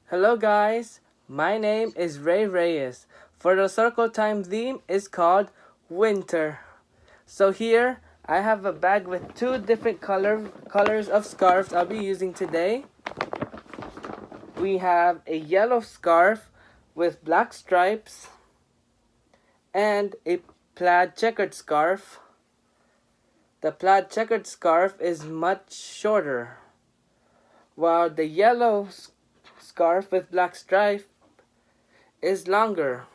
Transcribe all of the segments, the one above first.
Hello guys, my name is Ray Reyes. For the circle time theme is called winter. So here I have a bag with two different colors of scarves I'll be using today. We have a yellow scarf with black stripes and a plaid checkered scarf. The plaid checkered scarf is much shorter, while the yellow scarf with black stripe is longer.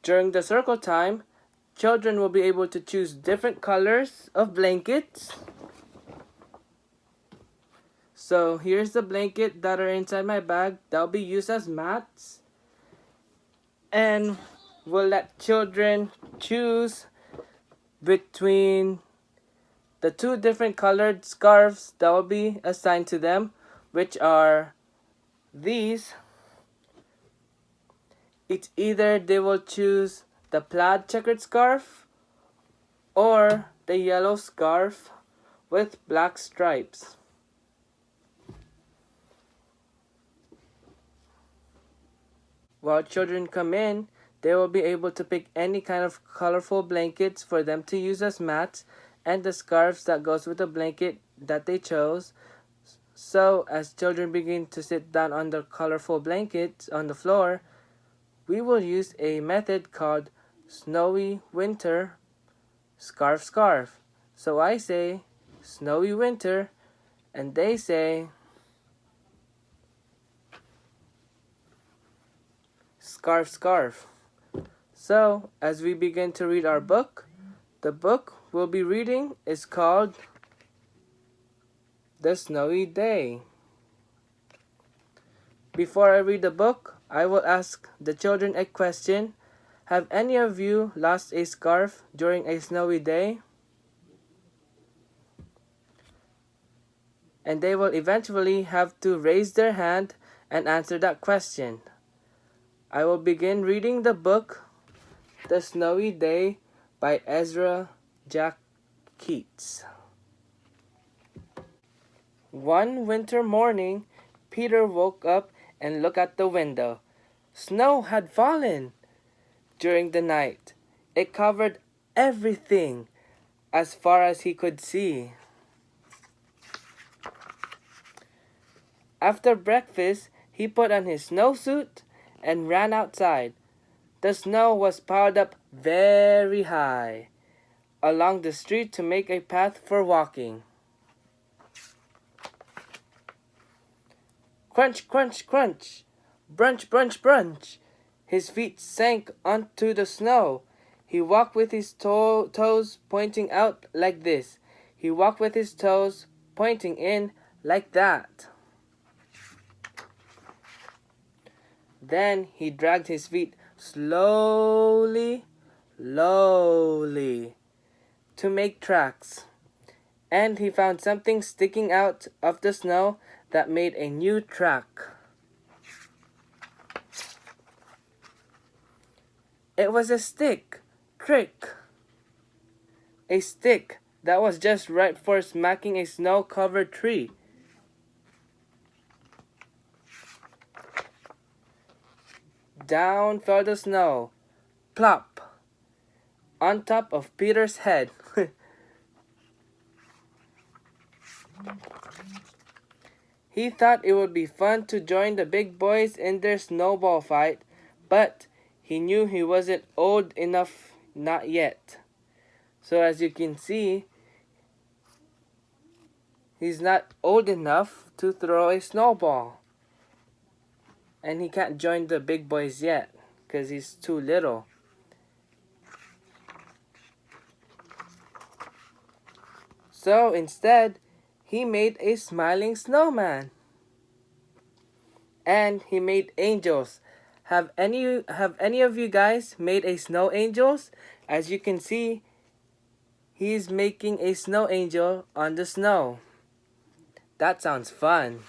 During the circle time, children will be able to choose different colors of blankets. So here's the blanket that are inside my bag. They'll be used as mats. And we'll let children choose between the two different colored scarves that will be assigned to them, which are these. It's either they will choose the plaid checkered scarf or the yellow scarf with black stripes. While children come in, they will be able to pick any kind of colorful blankets for them to use as mats and the scarves that goes with the blanket that they chose. So as children begin to sit down on the colorful blankets on the floor, we will use a method called snowy winter scarf. So I say snowy winter and they say scarf. So as we begin to read our book, the book we'll be reading is called The Snowy Day. Before I read the book, I will ask the children a question. Have any of you lost a scarf during a snowy day? And they will eventually have to raise their hand and answer that question. I will begin reading the book, The Snowy Day by Ezra Jack Keats. One winter morning, Peter woke up and looked at the window. Snow had fallen during the night. It covered everything as far as he could see. After breakfast, he put on his snowsuit and ran outside. The snow was piled up very high along the street to make a path for walking. Crunch, crunch, crunch. Brunch, brunch, brunch. His feet sank onto the snow. He walked with his toes pointing out like this. He walked with his toes pointing in like that. Then he dragged his feet slowly to make tracks. And he found something sticking out of the snow that made a new track. It was a stick. Trick. A stick that was just right for smacking a snow-covered tree. Down fell the snow. Plop. On top of Peter's head. He thought it would be fun to join the big boys in their snowball fight, but he knew he wasn't old enough, not yet. So as you can see, he's not old enough to throw a snowball. And he can't join the big boys yet, because he's too little. So instead, he made a smiling snowman. And he made angels. Have any of you guys made a snow angels? As you can see, he's making a snow angel on the snow. That sounds fun.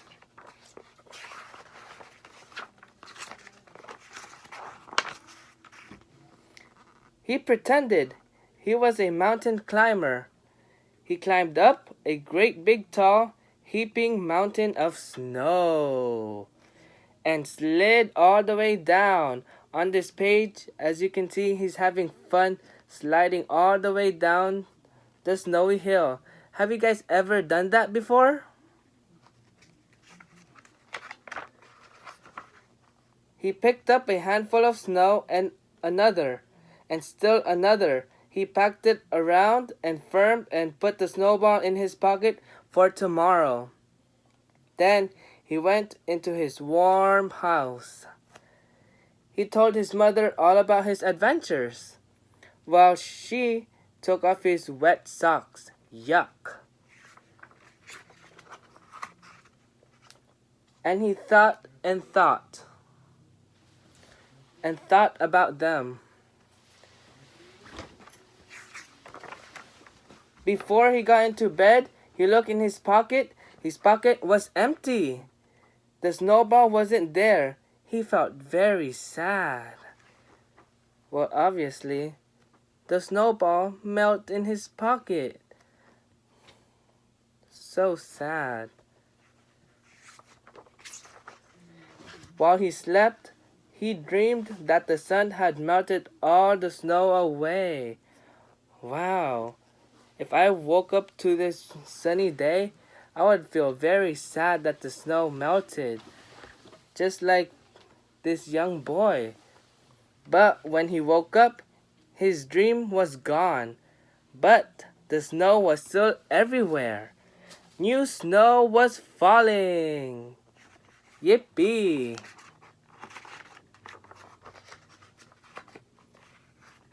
He pretended he was a mountain climber. He climbed up a great big tall heaping mountain of snow and slid all the way down. On this page, as you can see, he's having fun sliding all the way down the snowy hill. Have you guys ever done that before? He picked up a handful of snow and another, and still another. He packed it around and firm and put the snowball in his pocket for tomorrow. Then he went into his warm house. He told his mother all about his adventures, while she took off his wet socks. Yuck. And he thought and thought about them. Before he got into bed, he looked in his pocket. His pocket was empty. The snowball wasn't there. He felt very sad. Well, obviously, the snowball melted in his pocket. So sad. While he slept, he dreamed that the sun had melted all the snow away. Wow. If I woke up to this sunny day, I would feel very sad that the snow melted. Just like this young boy. But when he woke up, his dream was gone. But the snow was still everywhere. New snow was falling. Yippee!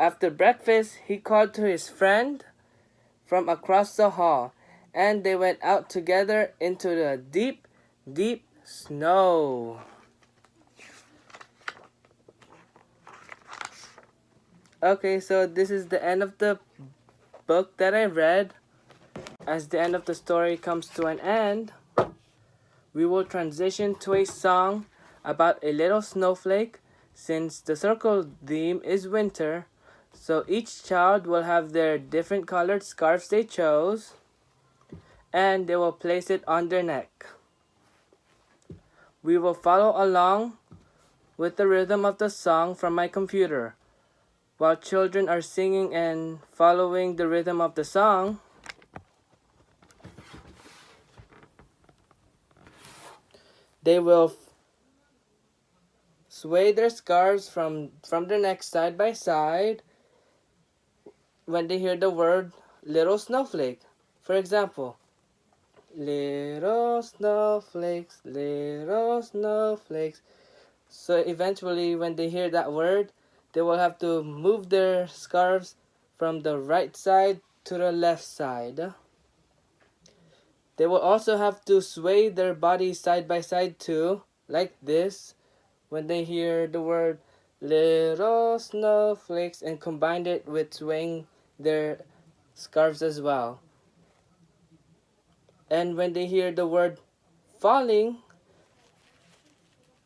After breakfast, he called to his friend from across the hall, and they went out together into the deep, deep snow. Okay, so this is the end of the book that I read. As the end of the story comes to an end, we will transition to a song about a little snowflake. Since the circle theme is winter, so each child will have their different colored scarves they chose, and they will place it on their neck. We will follow along with the rhythm of the song from my computer. While children are singing and following the rhythm of the song, they will sway their scarves from their necks side by side when they hear the word little snowflake. For example, little snowflakes, little snowflakes. So eventually when they hear that word, they will have to move their scarves from the right side to the left side. They will also have to sway their bodies side by side too, like this, when they hear the word little snowflakes, and combine it with swaying their scarves as well. And when they hear the word falling,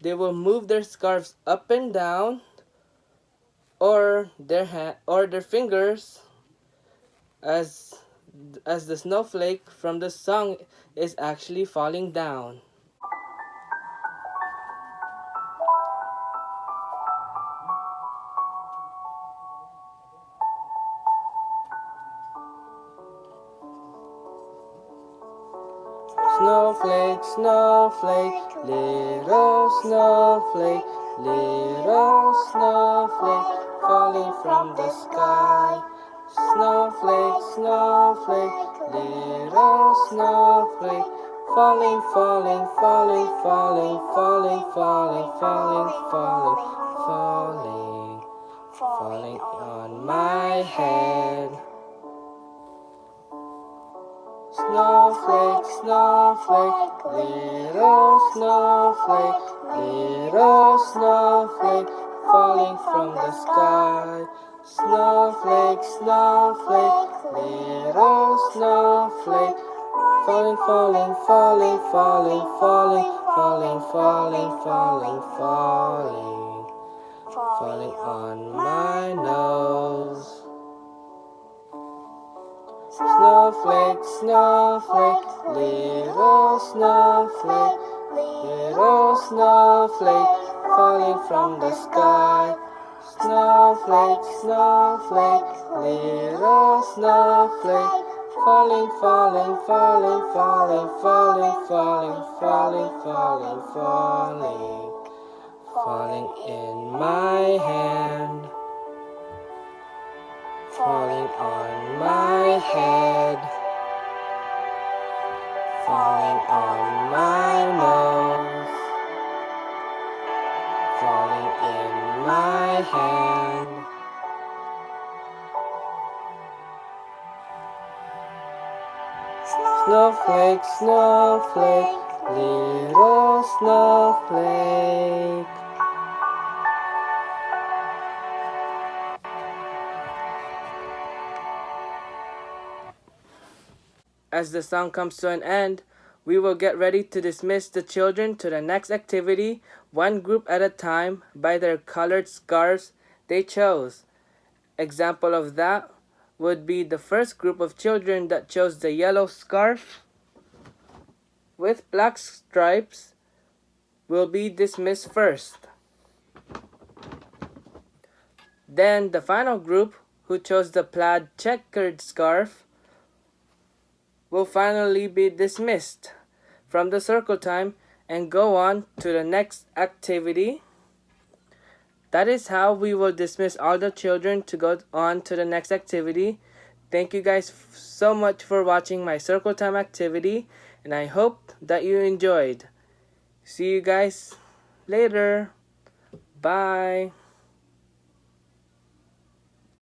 they will move their scarves up and down, or their fingers, as the snowflake from the song is actually falling down. Snowflake, snowflake, little snowflake, little snowflake, falling from the sky. Snowflake, snowflake, little snowflake, falling, falling, falling, falling, falling, falling, falling, falling, falling, falling on my head. Snowflake, snowflake, little snowflake, little snowflake, falling from the sky. Snowflake, snowflake, little snowflake, falling, falling, falling, falling, falling, falling, falling, falling, falling, falling on my nose. Snowflake, snowflake, little snowflake, little snowflake, falling from the sky. Snowflake, snowflake, little snowflake, falling, falling, falling, falling, falling, falling, falling, falling, falling, falling in my hand, falling on my head, falling on my nose, falling in my hand. Snowflake, snowflake, little snowflake. As the song comes to an end, we will get ready to dismiss the children to the next activity, one group at a time, by their colored scarves they chose. Example of that would be the first group of children that chose the yellow scarf with black stripes will be dismissed first. Then the final group who chose the plaid checkered scarf will finally be dismissed from the circle time and go on to the next activity. That is how we will dismiss all the children to go on to the next activity. Thank you guys so much for watching my circle time activity, and I hope that you enjoyed. See you guys later. Bye.